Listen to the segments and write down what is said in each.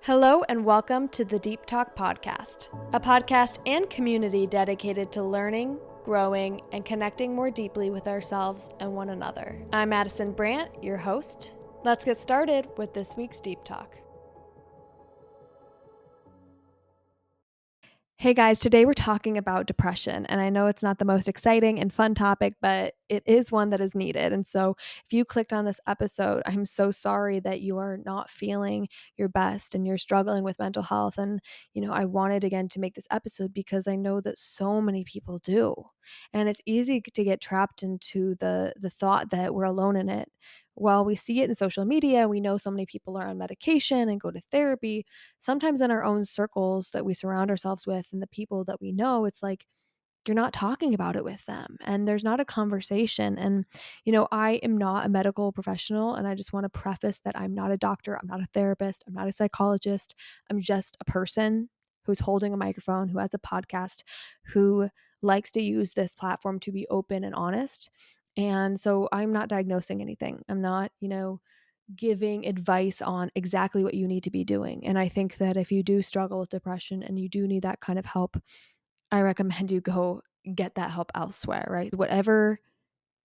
Hello and welcome to the Deep Talk Podcast, a podcast and community dedicated to learning, growing, and connecting more deeply with ourselves and one another. I'm Madison Brandt, your host. Let's get started with this week's Deep Talk. Hey guys, today we're talking about depression, and I know it's not the most exciting and fun topic, but it is one that is needed. And so, if you clicked on this episode, I'm so sorry that you are not feeling your best and you're struggling with mental health. And, I wanted again to make this episode because I know that so many people do. And it's easy to get trapped into the thought that we're alone in it. While we see it in social media, we know so many people are on medication and go to therapy. Sometimes in our own circles that we surround ourselves with and the people that we know, it's like you're not talking about it with them and there's not a conversation. And, I am not a medical professional, and I just want to preface that I'm not a doctor, I'm not a therapist, I'm not a psychologist. I'm just a person who's holding a microphone, who has a podcast, who likes to use this platform to be open and honest. And so I'm not diagnosing anything. I'm not, giving advice on exactly what you need to be doing. And I think that if you do struggle with depression and you do need that kind of help, I recommend you go get that help elsewhere, right? Whatever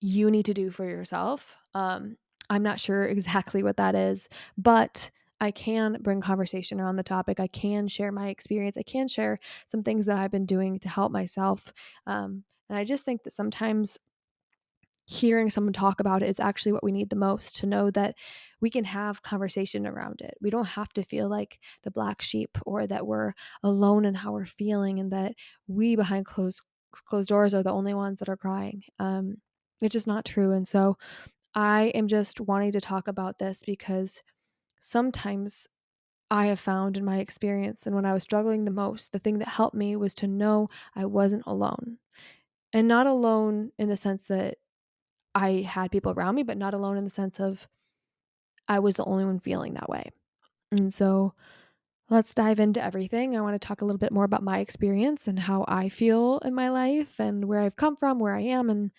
you need to do for yourself. I'm not sure exactly what that is, but I can bring conversation around the topic. I can share my experience. I can share some things that I've been doing to help myself. And I just think that sometimes hearing someone talk about it is actually what we need the most, to know that we can have conversation around it. We don't have to feel like the black sheep or that we're alone in how we're feeling and that we behind closed doors are the only ones that are crying. It's just not true. And so I am just wanting to talk about this because sometimes I have found in my experience, and when I was struggling the most, the thing that helped me was to know I wasn't alone. And not alone in the sense that I had people around me, but not alone in the sense of I was the only one feeling that way. And so let's dive into everything. I want to talk a little bit more about my experience and how I feel in my life and where I've come from, where I am, and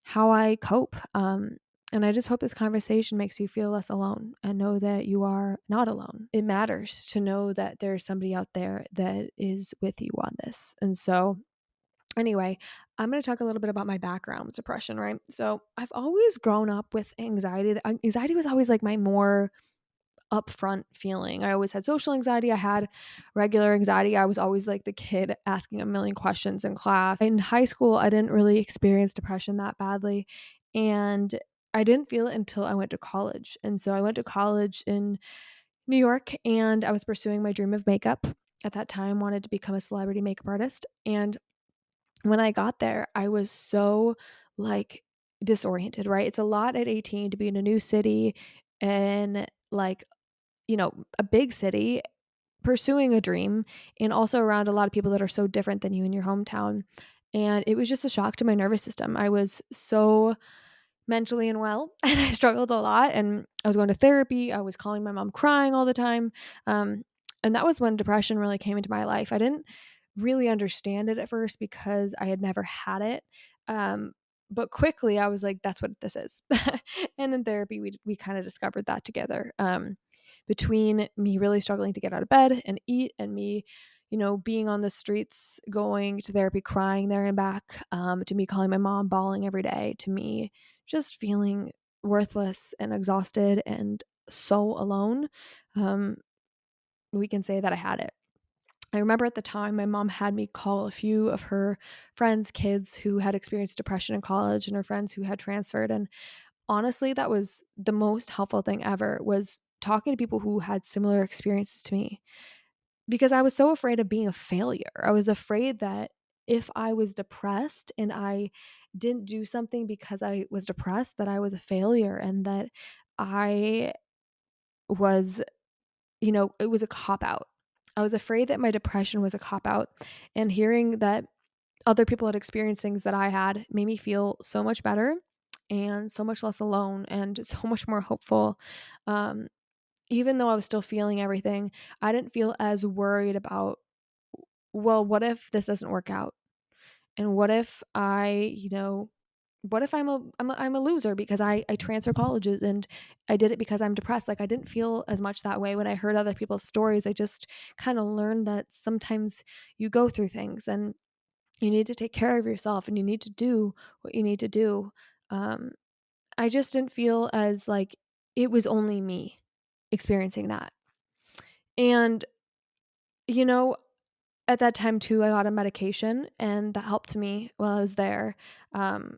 how I cope. And I just hope this conversation makes you feel less alone and know that you are not alone. It matters to know that there's somebody out there that is with you on this. And so anyway, I'm going to talk a little bit about my background with depression, right? So I've always grown up with anxiety. Anxiety was always like my more upfront feeling. I always had social anxiety. I had regular anxiety. I was always like the kid asking a million questions in class. In high school, I didn't really experience depression that badly. And I didn't feel it until I went to college. And so I went to college in New York and I was pursuing my dream of makeup. At that time, wanted to become a celebrity makeup artist. And when I got there, I was so like disoriented, right? It's a lot at 18 to be in a new city and like, a big city pursuing a dream and also around a lot of people that are so different than you in your hometown. And it was just a shock to my nervous system. I was so mentally unwell and I struggled a lot, and I was going to therapy. I was calling my mom crying all the time. Um, and that was when depression really came into my life. I didn't really understand it at first because I had never had it. Um, but quickly I was like, that's what this is. And in therapy, we kind of discovered that together. Between me really struggling to get out of bed and eat, and me, being on the streets, going to therapy, crying there and back, to me calling my mom, bawling every day, to me just feeling worthless and exhausted and so alone, um, we can say that I had it. I remember at the time my mom had me call a few of her friends' kids who had experienced depression in college and her friends who had transferred. And honestly, that was the most helpful thing ever, was talking to people who had similar experiences to me, because I was so afraid of being a failure. I was afraid that if I was depressed and I didn't do something because I was depressed, that I was a failure and that I was, it was a cop out. I was afraid that my depression was a cop out. And hearing that other people had experienced things that I had made me feel so much better and so much less alone and so much more hopeful. Um, Even though I was still feeling everything, I didn't feel as worried about, well, what if this doesn't work out? And what if I, what if I'm a loser because I transfer colleges and I did it because I'm depressed? Like, I didn't feel as much that way when I heard other people's stories. I just kind of learned that sometimes you go through things and you need to take care of yourself and you need to do what you need to do. Um, I just didn't feel as like it was only me experiencing that. And, you know, at that time too, I got a medication and that helped me while I was there. Um,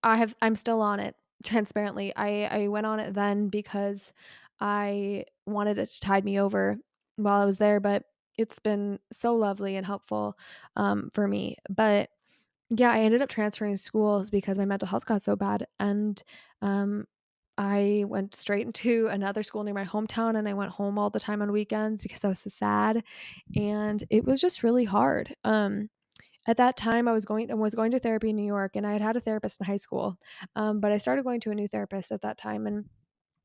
I'm still on it, transparently. I went on it then because I wanted it to tide me over while I was there, but it's been so lovely and helpful, for me. But yeah, I ended up transferring schools because my mental health got so bad, and, um, I went straight into another school near my hometown, and I went home all the time on weekends because I was so sad, and it was just really hard. At that time, I was going to therapy in New York, and I had a therapist in high school, but I started going to a new therapist at that time, and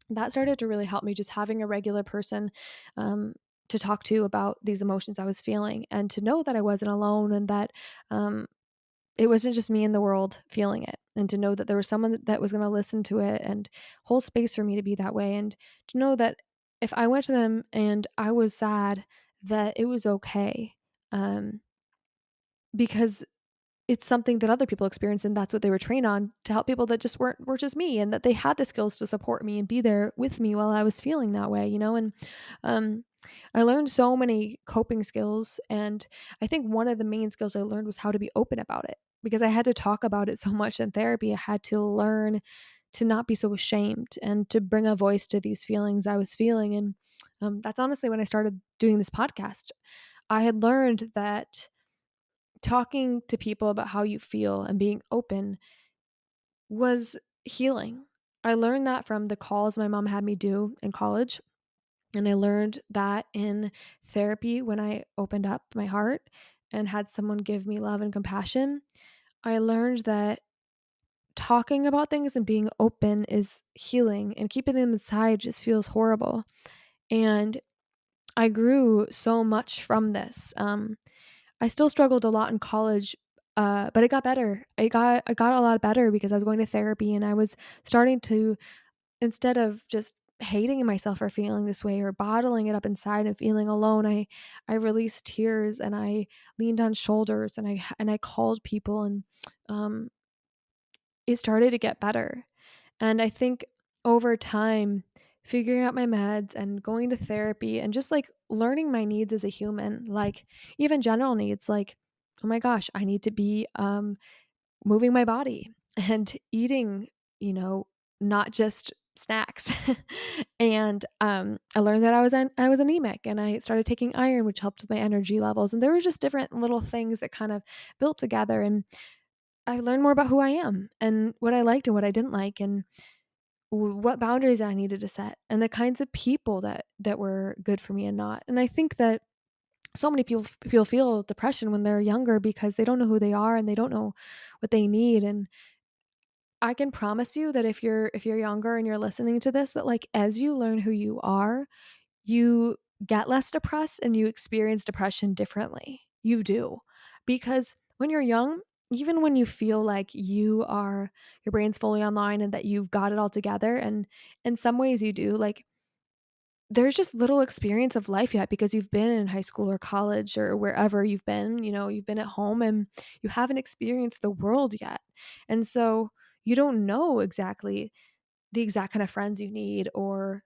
that started to really help me, just having a regular person, um, to talk to about these emotions I was feeling, and to know that I wasn't alone, and that, um, it wasn't just me in the world feeling it, and to know that there was someone that was gonna listen to it and hold space for me to be that way, and to know that if I went to them and I was sad, that it was okay, um, because it's something that other people experience, and that's what they were trained on, to help people that just were just me, and that they had the skills to support me and be there with me while I was feeling that way, and, um, I learned so many coping skills, and I think one of the main skills I learned was how to be open about it, because I had to talk about it so much in therapy. I had to learn to not be so ashamed and to bring a voice to these feelings I was feeling, and, that's honestly when I started doing this podcast. I had learned that talking to people about how you feel and being open was healing. I learned that from the calls my mom had me do in college. And I learned that in therapy when I opened up my heart and had someone give me love and compassion. I learned that talking about things and being open is healing, and keeping them inside just feels horrible. And I grew so much from this. I still struggled a lot in college, but it got better. I got a lot better because I was going to therapy, and I was starting to, instead of just hating myself for feeling this way or bottling it up inside and feeling alone, I released tears, and I leaned on shoulders, and I called people, and um, it started to get better. And I think over time, figuring out my meds and going to therapy and just like learning my needs as a human, like even general needs, like, oh my gosh, I need to be moving my body and eating, you know, not just snacks. And I learned that I was anemic, and I started taking iron, which helped with my energy levels. And there were just different little things that kind of built together. And I learned more about who I am and what I liked and what I didn't like, and what boundaries I needed to set, and the kinds of people that were good for me and not. And I think that so many people feel depression when they're younger because they don't know who they are and they don't know what they need. And I can promise you that if you're younger and you're listening to this, that like as you learn who you are, you get less depressed and you experience depression differently. You do. Because when you're young, even when you feel like your brain's fully online and that you've got it all together, and in some ways you do, like there's just little experience of life yet because you've been in high school or college or wherever you've been, you've been at home and you haven't experienced the world yet. And so you don't know exactly the exact kind of friends you need or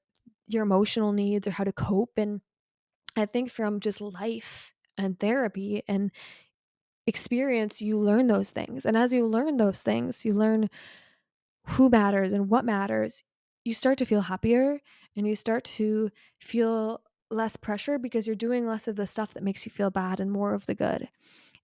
your emotional needs or how to cope. And I think from just life and therapy and experience, you learn those things. And as you learn those things, you learn who matters and what matters. You start to feel happier and you start to feel less pressure because you're doing less of the stuff that makes you feel bad and more of the good.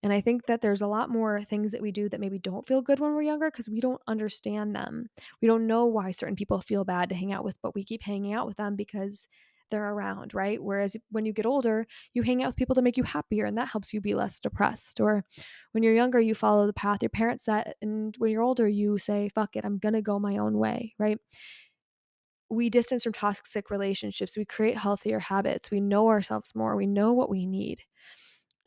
And I think that there's a lot more things that we do that maybe don't feel good when we're younger because we don't understand them. We don't know why certain people feel bad to hang out with, but we keep hanging out with them because they're around, right? Whereas when you get older, you hang out with people that make you happier and that helps you be less depressed. Or when you're younger, you follow the path your parents set. And when you're older, you say, fuck it, I'm going to go my own way, right? We distance from toxic relationships. We create healthier habits. We know ourselves more. We know what we need.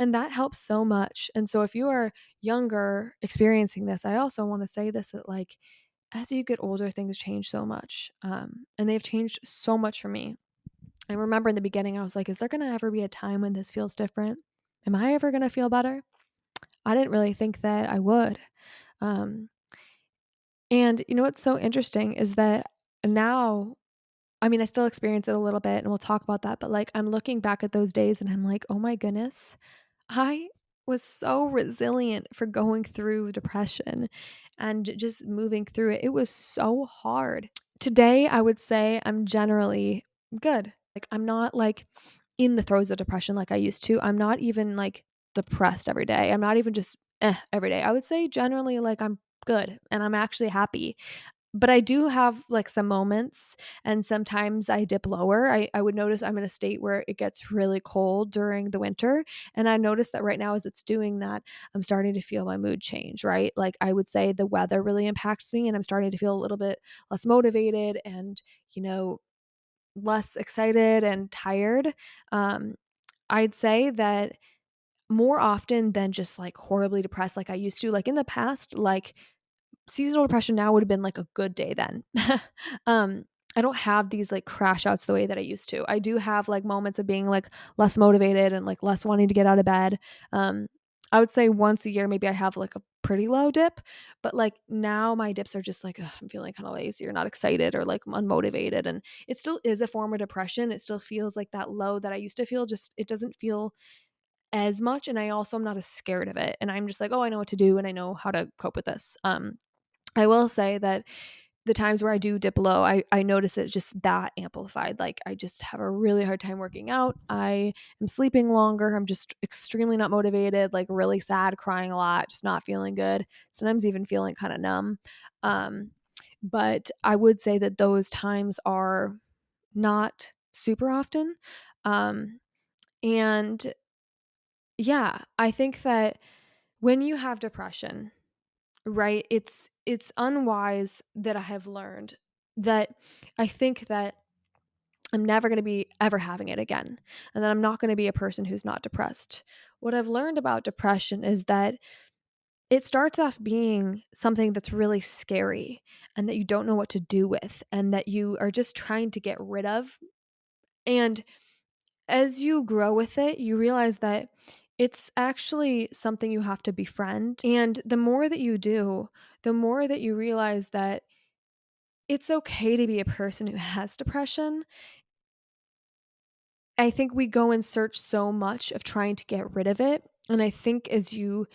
And that helps so much. And so if you are younger experiencing this, I also want to say this, that like as you get older, things change so much. And they've changed so much for me. I remember in the beginning, I was like, is there going to ever be a time when this feels different? Am I ever going to feel better? I didn't really think that I would. Um, and you know what's so interesting is that now, I mean, I still experience it a little bit and we'll talk about that, but like I'm looking back at those days and I'm like, oh my goodness, I was so resilient for going through depression and just moving through it. It was so hard. Today, I would say I'm generally good. Like, I'm not like in the throes of depression like I used to. I'm not even like depressed every day. I'm not even just every day. I would say generally like I'm good and I'm actually happy. But I do have like some moments and sometimes I dip lower. I would notice I'm in a state where it gets really cold during the winter. And I notice that right now, as it's doing that, I'm starting to feel my mood change, right? Like I would say the weather really impacts me and I'm starting to feel a little bit less motivated and, you know, less excited and tired. Um, I'd say that more often than just like horribly depressed like I used to, like in the past, like seasonal depression now would have been like a good day then. um, I don't have these like crash outs the way that I used to. I do have like moments of being like less motivated and like less wanting to get out of bed. Um, I would say once a year, maybe I have like a pretty low dip, but like now my dips are just like, ugh, I'm feeling kind of lazy or not excited or like unmotivated. And it still is a form of depression. It still feels like that low that I used to feel, just it doesn't feel as much. And I also am not as scared of it. And I'm just like, oh, I know what to do and I know how to cope with this. I will say that the times where I do dip low, I notice it just that amplified. Like I just have a really hard time working out. I am sleeping longer. I'm just extremely not motivated, like really sad, crying a lot, just not feeling good. Sometimes even feeling kind of numb. Um, but I would say that those times are not super often. Um, and yeah, I think that when you have depression, right, it's unwise that I have learned that I think that I'm never going to be ever having it again and that I'm not going to be a person who's not depressed. What I've learned about depression is that it starts off being something that's really scary and that you don't know what to do with and that you are just trying to get rid of. And as you grow with it, you realize that it's actually something you have to befriend. And the more that you do, the more that you realize that it's okay to be a person who has depression. I think we go and search so much of trying to get rid of it. And I think as you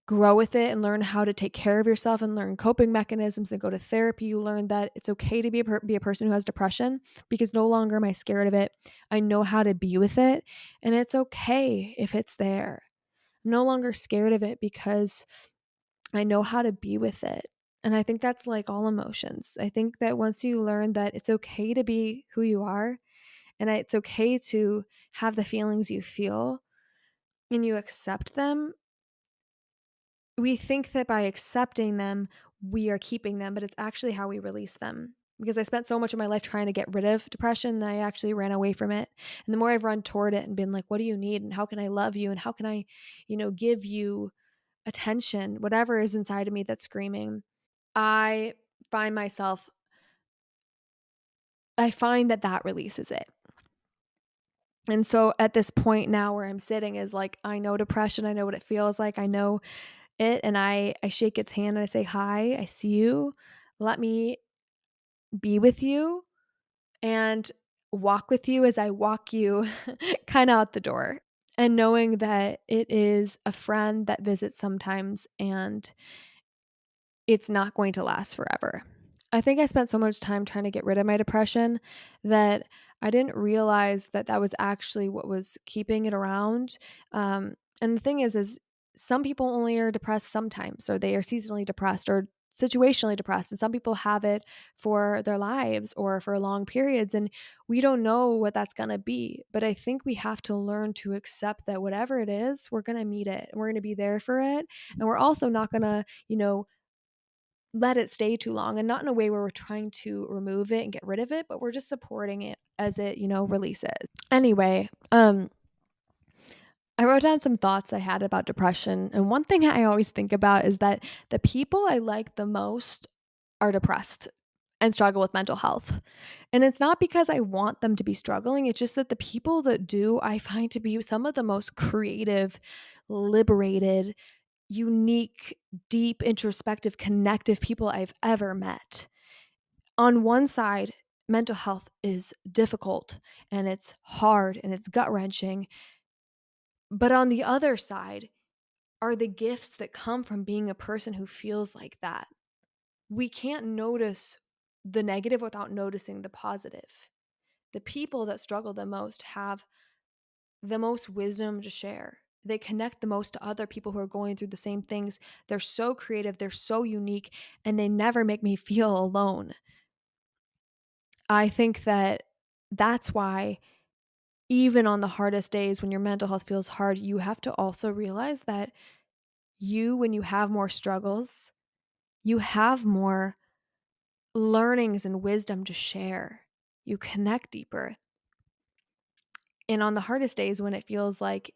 grow with it and learn how to take care of yourself and learn coping mechanisms and go to therapy, you learn that it's okay to be a person who has depression because no longer am I scared of it. I know how to be with it and it's okay if it's there. I'm no longer scared of it because I know how to be with it. And I think that's like all emotions. I think that once you learn that it's okay to be who you are and it's okay to have the feelings you feel and you accept them, we think that by accepting them, we are keeping them, but it's actually how we release them. Because I spent so much of my life trying to get rid of depression that I actually ran away from it. And the more I've run toward it and been like, what do you need? And how can I love you? And how can I, give you attention, whatever is inside of me that's screaming, I find myself, I find that that releases it. And so at this point now where I'm sitting is like, I know depression. I know what it feels like. I know it. And I shake its hand and I say, hi, I see you. Let me be with you and walk with you as I walk you kind of out the door. And knowing that it is a friend that visits sometimes and it's not going to last forever. I think I spent so much time trying to get rid of my depression that I didn't realize that that was actually what was keeping it around. And the thing is some people only are depressed sometimes, or they are seasonally depressed, or situationally depressed, and some people have it for their lives or for long periods, and we don't know what that's going to be. But I think we have to learn to accept that whatever it is, we're going to meet it and we're going to be there for it, and we're also not going to, let it stay too long, and not in a way where we're trying to remove it and get rid of it, but we're just supporting it as it, releases. Anyway, I wrote down some thoughts I had about depression, and one thing I always think about is that the people I like the most are depressed and struggle with mental health. And it's not because I want them to be struggling, it's just that the people that do, I find to be some of the most creative, liberated, unique, deep, introspective, connective people I've ever met. On one side, mental health is difficult and it's hard and it's gut wrenching. But on the other side are the gifts that come from being a person who feels like that. We can't notice the negative without noticing the positive. The people that struggle the most have the most wisdom to share. They connect the most to other people who are going through the same things. They're so creative, they're so unique, and they never make me feel alone. I think that that's why, even on the hardest days when your mental health feels hard, you have to also realize that when you have more struggles, you have more learnings and wisdom to share. You connect deeper. And on the hardest days when it feels like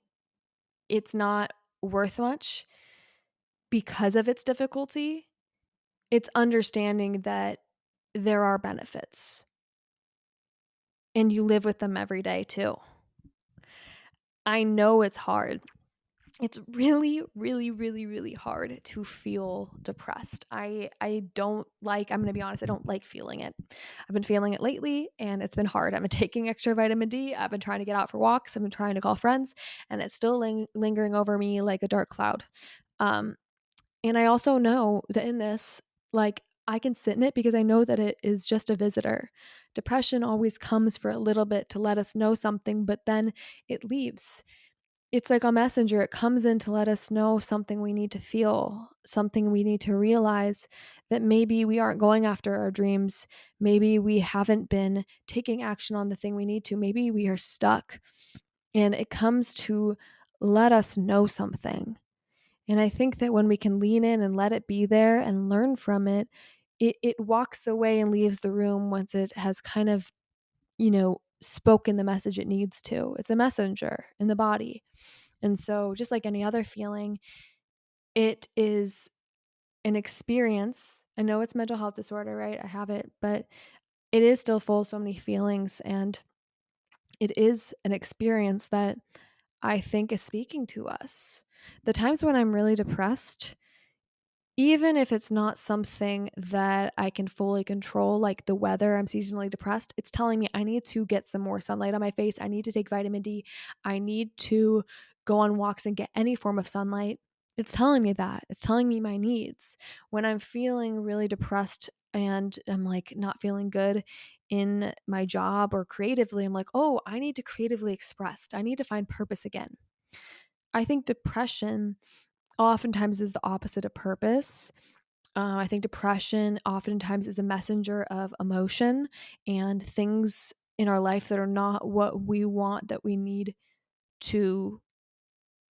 it's not worth much because of its difficulty, it's understanding that there are benefits and you live with them every day too. I know it's hard. It's really, really, really, really hard to feel depressed. I don't like, I'm going to be honest, I don't like feeling it. I've been feeling it lately and it's been hard. I've been taking extra vitamin D. I've been trying to get out for walks. I've been trying to call friends and it's still lingering over me like a dark cloud. Um, and I also know that in this, like, I can sit in it because I know that it is just a visitor. Depression always comes for a little bit to let us know something, but then it leaves. It's like a messenger. It comes in to let us know something we need to feel, something we need to realize, that maybe we aren't going after our dreams. Maybe we haven't been taking action on the thing we need to. Maybe we are stuck. And it comes to let us know something. And I think that when we can lean in and let it be there and learn from it, it walks away and leaves the room once it has kind of, spoken the message it needs to. It's a messenger in the body. And so, just like any other feeling, it is an experience. I know it's mental health disorder, right? I have it, but it is still full of so many feelings. And it is an experience that I think is speaking to us. The times when I'm really depressed, even if it's not something that I can fully control, like the weather, I'm seasonally depressed, it's telling me I need to get some more sunlight on my face. I need to take vitamin D. I need to go on walks and get any form of sunlight. It's telling me that. It's telling me my needs. When I'm feeling really depressed and I'm like not feeling good in my job or creatively, I'm like, oh, I need to creatively express. I need to find purpose again. I think depression oftentimes is the opposite of purpose. I think depression oftentimes is a messenger of emotion and things in our life that are not what we want, that we need to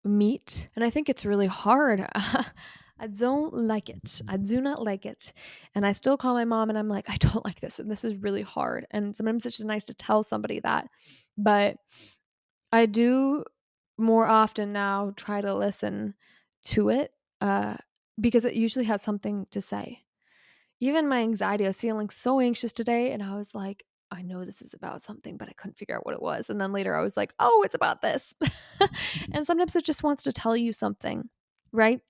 meet. And I think it's really hard. I don't like it. I do not like it. And I still call my mom and I'm like, I don't like this. And this is really hard. And sometimes it's just nice to tell somebody that. But I do more often now try to listen to it uh, because it usually has something to say. Even my anxiety, I was feeling so anxious today, and I was like, I know this is about something, but I couldn't figure out what it was. And then later I was like, oh, it's about this. And sometimes it just wants to tell you something, right?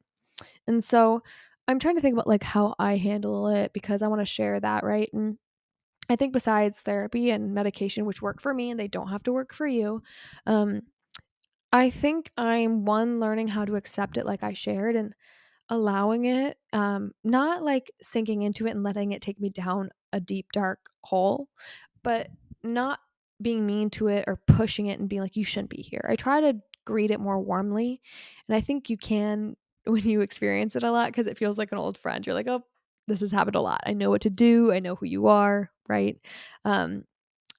And so I'm trying to think about like how I handle it because I want to share that, right? And I think besides therapy and medication, which work for me and they don't have to work for you, um, I think I'm one learning how to accept it like I shared and allowing it, not like sinking into it and letting it take me down a deep, dark hole, but not being mean to it or pushing it and being like, you shouldn't be here. I try to greet it more warmly. And I think you can when you experience it a lot because it feels like an old friend. You're like, oh, this has happened a lot. I know what to do. I know who you are. Right. Um,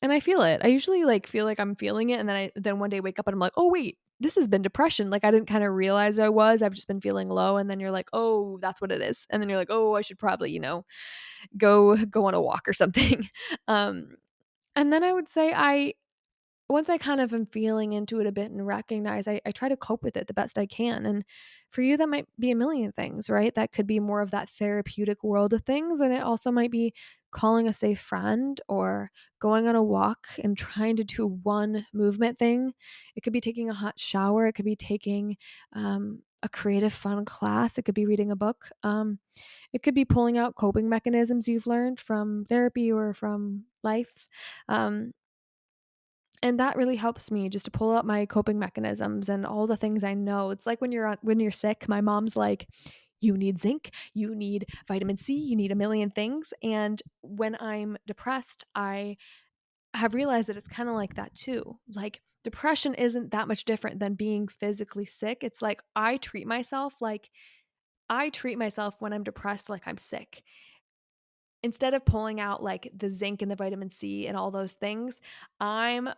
and I feel it. I usually like feel like I'm feeling it. And then one day wake up and I'm like, oh, wait, this has been depression. Like I didn't kind of realize I was. I've just been feeling low. And then you're like, oh, that's what it is. And then you're like, oh, I should probably, go on a walk or something. Um, and then I would say once I kind of am feeling into it a bit and recognize, I try to cope with it the best I can. And for you, that might be a million things, right? That could be more of that therapeutic world of things. And it also might be calling a safe friend or going on a walk and trying to do one movement thing. It could be taking a hot shower. It could be taking a creative, fun class. It could be reading a book. It could be pulling out coping mechanisms you've learned from therapy or from life. Um, and that really helps me just to pull out my coping mechanisms and all the things I know. It's like when you're sick, my mom's like, you need zinc, you need vitamin C, you need a million things. And when I'm depressed, I have realized that it's kind of like that too. Like depression isn't that much different than being physically sick. It's like I treat myself when I'm depressed like I'm sick. Instead of pulling out like the zinc and the vitamin C and all those things, I'm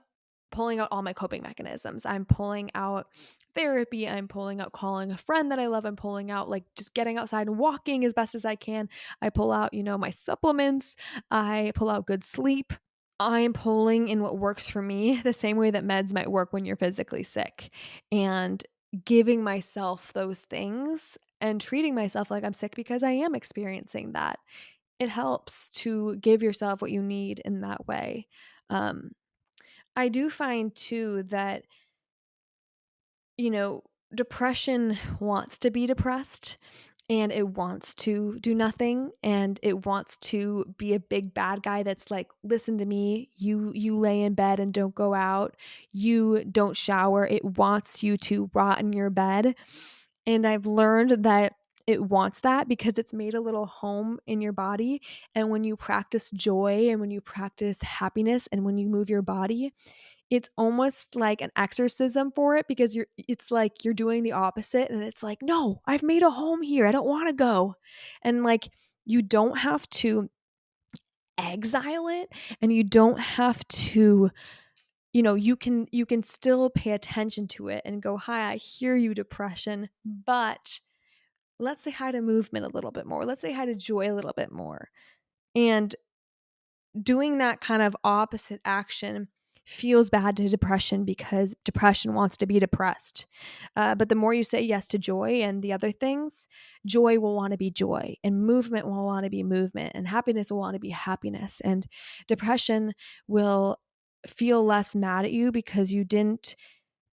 pulling out all my coping mechanisms. I'm pulling out therapy. I'm pulling out calling a friend that I love. I'm pulling out like just getting outside and walking as best as I can. I pull out, my supplements. I pull out good sleep. I'm pulling in what works for me the same way that meds might work when you're physically sick, and giving myself those things and treating myself like I'm sick because I am experiencing that. It helps to give yourself what you need in that way. Um, I do find too that, you know, depression wants to be depressed and it wants to do nothing and it wants to be a big bad guy that's like, listen to me, you lay in bed and don't go out, you don't shower. It wants you to rot in your bed. And I've learned that it wants that because it's made a little home in your body. And when you practice joy and when you practice happiness and when you move your body, it's almost like an exorcism for it, because it's like you're doing the opposite and it's like, no, I've made a home here, I don't want to go. And like, you don't have to exile it, and you don't have to, you can still pay attention to it and go, hi, I hear you, depression, but let's say hi to movement a little bit more, let's say hi to joy a little bit more. And doing that kind of opposite action feels bad to depression because depression wants to be depressed. But the more you say yes to joy and the other things, joy will want to be joy, and movement will want to be movement, and happiness will want to be happiness. And depression will feel less mad at you because you didn't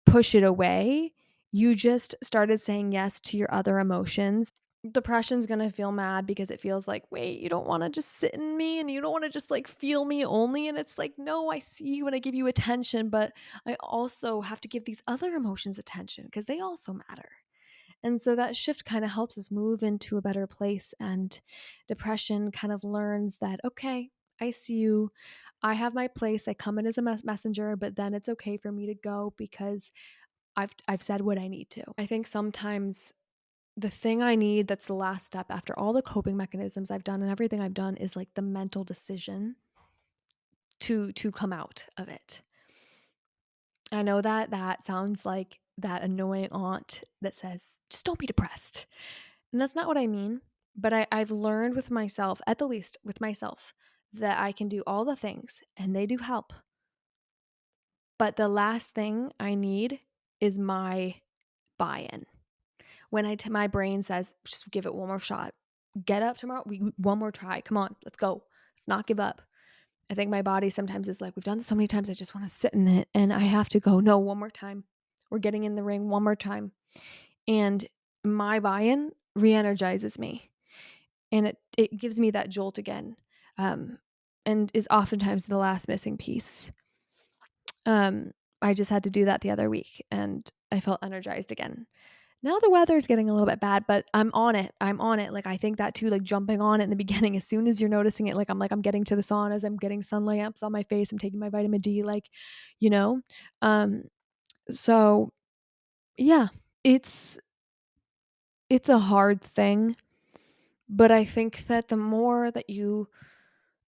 push it away. You just started saying yes to your other emotions. Depression's gonna feel mad because it feels like, wait, you don't want to just sit in me and you don't want to just like feel me only. And it's like, no, I see you and I give you attention, but I also have to give these other emotions attention because they also matter. And so that shift kind of helps us move into a better place. And depression kind of learns that, okay, I see you. I have my place. I come in as a messenger, but then it's okay for me to go because I've said what I need to. I think sometimes the thing I need that's the last step after all the coping mechanisms I've done and everything I've done is like the mental decision to come out of it. I know that that sounds like that annoying aunt that says, just don't be depressed. And that's not what I mean. But I've learned with myself, at the least with myself, that I can do all the things and they do help. But the last thing I need is my buy in. When my brain says, just give it one more shot, get up tomorrow, one more try, come on, let's go, let's not give up. I think my body sometimes is like, we've done this so many times, I just want to sit in it, and I have to go, no, one more time, we're getting in the ring one more time. And my buy-in re-energizes me, and it gives me that jolt again, and is oftentimes the last missing piece. I just had to do that the other week and I felt energized again. Now the weather is getting a little bit bad, but I'm on it. I'm on it. Like, I think that too, like jumping on it in the beginning, as soon as you're noticing it, I'm getting to the saunas, I'm getting sun lamps on my face, I'm taking my vitamin D, like, you know? Um, so yeah, it's, it's a hard thing, but I think that the more that you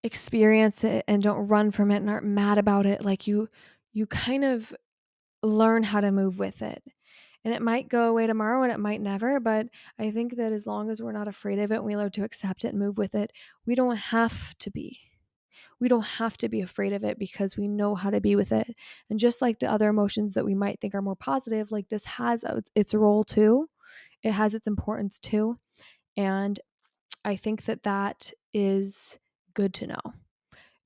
experience it and don't run from it and aren't mad about it, like you kind of learn how to move with it. And it might go away tomorrow and it might never, but I think that as long as we're not afraid of it, we learn to accept it and move with it, we don't have to be. we don't have to be afraid of it because we know how to be with it. And just like the other emotions that we might think are more positive, like this has its role too. It has its importance too. And I think that is good to know,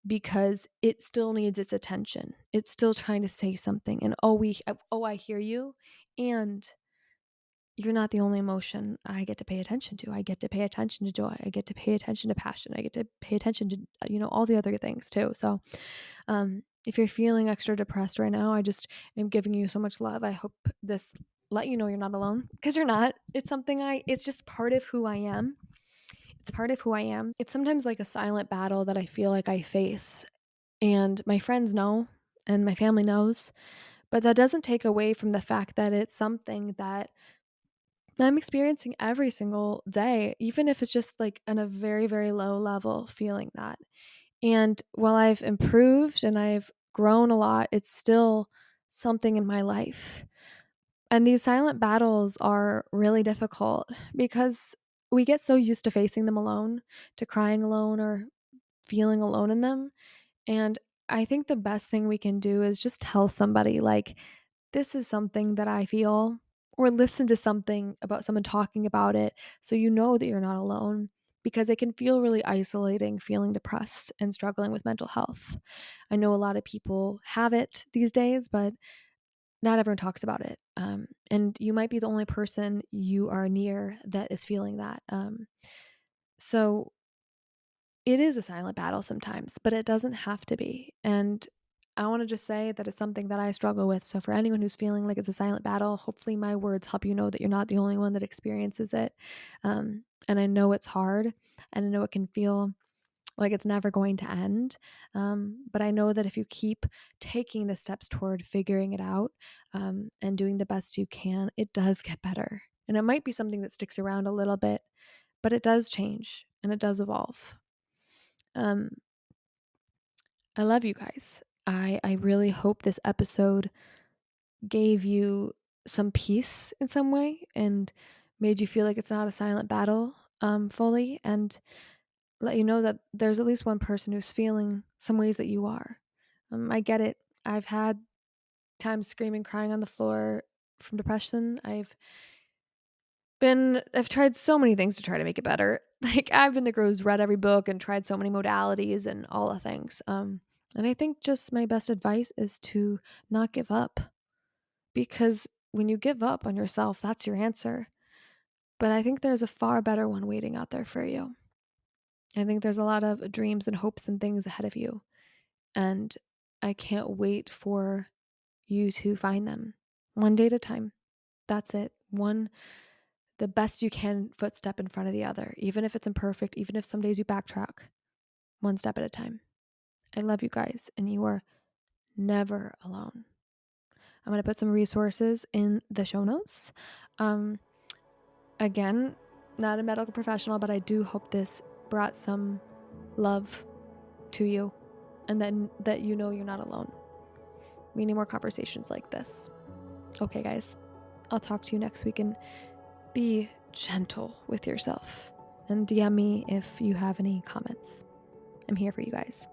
because it still needs its attention. It's still trying to say something. And I hear you. And you're not the only emotion I get to pay attention to. I get to pay attention to joy. I get to pay attention to passion. I get to pay attention to, all the other things too. So, if you're feeling extra depressed right now, I just am giving you so much love. I hope this let you know you're not alone, because you're not. It's just part of who I am. It's part of who I am. It's sometimes like a silent battle that I feel like I face, and my friends know and my family knows, but that doesn't take away from the fact that it's something that I'm experiencing every single day, even if it's just like on a very, very low level, feeling that. And while I've improved and I've grown a lot, it's still something in my life. And these silent battles are really difficult because we get so used to facing them alone, to crying alone or feeling alone in them. And I think the best thing we can do is just tell somebody, like, this is something that I feel, or listen to something about someone talking about it so you know that you're not alone, because it can feel really isolating feeling depressed and struggling with mental health. I know a lot of people have it these days, but not everyone talks about it. And you might be the only person you are near that is feeling that. So it is a silent battle sometimes, but it doesn't have to be. And I want to just say that it's something that I struggle with. So for anyone who's feeling like it's a silent battle, hopefully my words help you know that you're not the only one that experiences it. And I know it's hard, and I know it can feel like it's never going to end. But I know that if you keep taking the steps toward figuring it out, and doing the best you can, it does get better. And it might be something that sticks around a little bit, but it does change and it does evolve. Um, I love you guys. I really hope this episode gave you some peace in some way and made you feel like it's not a silent battle, fully, and let you know that there's at least one person who's feeling some ways that you are. I get it. I've had times screaming, crying on the floor from depression. I've tried so many things to try to make it better. Like, I've been the girl who's read every book and tried so many modalities and all the things. And I think just my best advice is to not give up, because when you give up on yourself, that's your answer. But I think there's a far better one waiting out there for you. I think there's a lot of dreams and hopes and things ahead of you. And I can't wait for you to find them one day at a time. That's it. The best you can footstep in front of the other, even if it's imperfect, even if some days you backtrack, one step at a time. I love you guys, and you are never alone. I'm going to put some resources in the show notes. Again, not a medical professional, but I do hope this brought some love to you, and then that you know you're not alone. We need more conversations like this. Okay, guys, I'll talk to you next week, and be gentle with yourself, and DM me if you have any comments. I'm here for you guys.